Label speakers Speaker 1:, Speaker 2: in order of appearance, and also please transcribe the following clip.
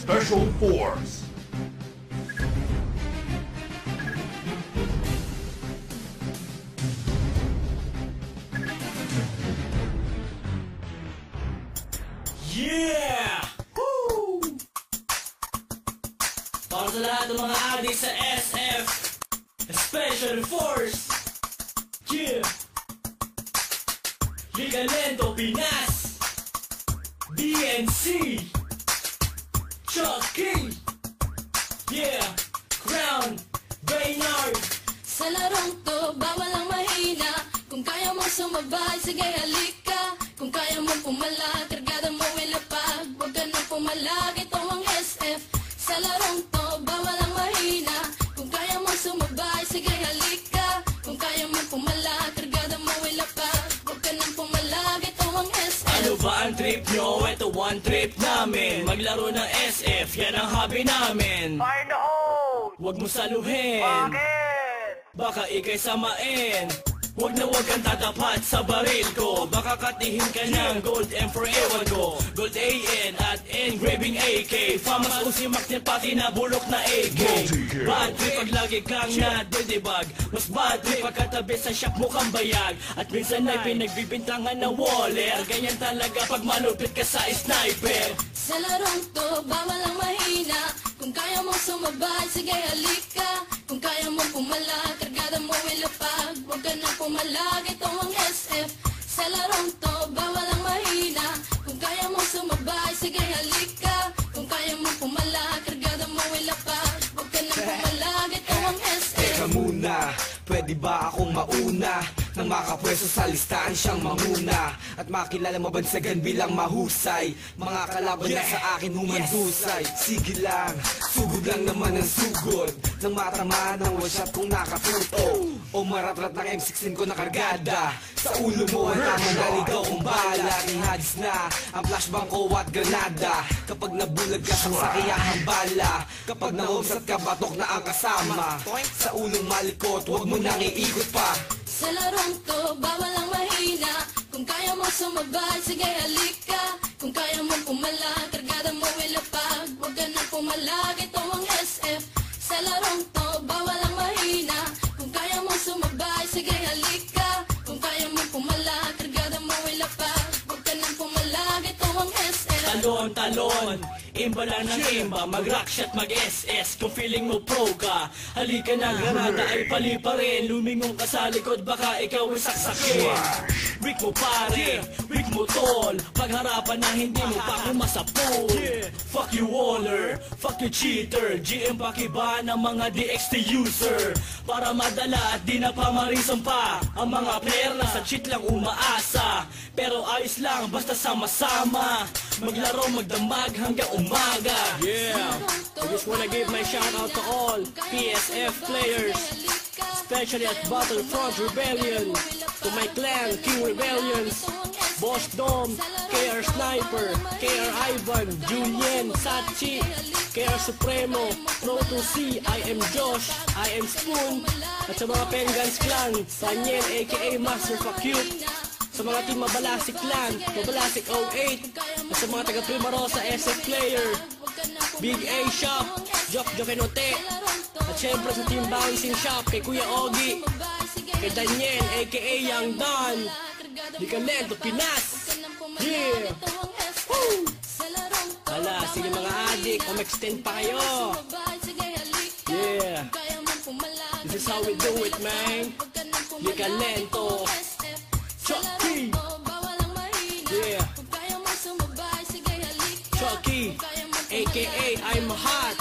Speaker 1: Special Force.
Speaker 2: Yeah! Woo! Para sa lahat ng mga adik sa SF Special Force. Yeah! Liga Lento Pinas, DNC, Chucky, yeah, Crown, Baynard.
Speaker 3: Sa larong to, bawal ang mahina. Kung kaya mong sumabay, sige halika. Kung kaya mong pumalag, kargada mo ilapag. Huwag ka nang pumalag, ito ang SF. Sa larong to, bawal ang mahina. Kung kaya mong sumabay, sige halika. Kung kaya mong pumalag, kargada mo ilapag. Huwag ka nang pumalag, ito ang SF.
Speaker 2: Ano ba ang trip nyo? Ito one trip namin. Maglaro ng SF, yan ang hobby namin.
Speaker 4: Fire in the hole!
Speaker 2: Huwag mo saluhin,
Speaker 4: Bakit?
Speaker 2: baka ikay samain. Huwag na huwag kang tatapat sa baril ko. Baka katihin ka ng gold M for ewan ko. Gold AN at engraving AK. Famas usimak niya pati na bulok na AK. Bad trip pag lagi kang nadidibag. Mas bad trip pag katabi sa shop mo kang bayag. At minsan ay pinagbibintangan na waller. Ganyan talaga pag malupit ka sa sniper.
Speaker 3: Sa larong to, bawal ang mahina. Kung kaya mong sumabay, sige halika. Kung kaya mong pumalag, kargada mo ilapag. Huwag ka nang pumalag, ito ang SF. Sa larong to, bawal ang mahina. Kung kaya mong sumabay, sige halika. Kung kaya mong pumalag, kargada mo ilapag. Huwag ka nang pumalag, ito ang SF.
Speaker 5: Teka muna, pwede ba akong mauna? Nang makapwesto sa listahan siyang manguna. At makilala mabansagan bilang mahusay. Mga kalaban na sa akin humandusay. Sige lang, sugod lang naman ang sugod. Nang matama ng one shot kong nakatuto. O maratrat ng M16 ko na kargada. Sa ulo mo ang tamang naligaw kong bala. Ihadis na ang flashbang ko at granada. Kapag nabulag ka sa sakiyahang bala. Kapag naumsat ka batok na ang kasama. Sa ulong malikot, huwag mo nang iikot pa.
Speaker 3: Sa larong to, bawal ang mahina. Kung kaya mong sumabay, sige halika. Kung kaya mong pumalag, kargada mo ilapag. Huwag ka nang pumalag, ito ang SF. Sa larong to, bawal ang mahina. Kung kaya mong sumabay, sige halika. Kung kaya mong pumalag, kargada mo ilapag. Huwag ka nang pumalag, ito ang SF.
Speaker 2: Talon, talon, imba lang ng imba. Mag-rockshot, mag-SS. Kung feeling mo pro ka, halika na, granada ay pali pa rin. Lumingong ka sa likod, baka ikaw ay saksakin. Rick mo pare, Rick mo tol. Pagharapan na hindi mo pa kumasapol. Fuck you waller, fuck you cheater. GM pakiba ng mga DXT user. Para madala at di na pamarisan pa. Ang mga player na sa cheat lang umaasa. Pero ayos lang, basta sama-sama. Maglaro, magdamag hanggang umaga. Yeah, I just wanna give my shout out to all PSF players, especially at Battlefront Rebellion. To my clan, King Rebellions, Boss Dom, KR Sniper, KR Ivan, Julien, Sachi, KR Supremo, Pro 2C, I am Josh, I am Spoon, at sa mga Pengans Clan, Daniel aka Master Fakute, sa mga team Mabalasik Clan, Mabalasik 08, at sa mga taga Primarosa SF Player, Big A Shop, Jock Jokenote, at syempre sa team Bouncing Shop, kay Kuya Ogie, kay Daniel aka Young Don, Liga Lento Pinas. Yeah! Woo! Hala, sige mga adik, extend pa kayo. Yeah! This is how we do it, man. Liga Lento, Chucky. Yeah! Chucky, aka I'm hot.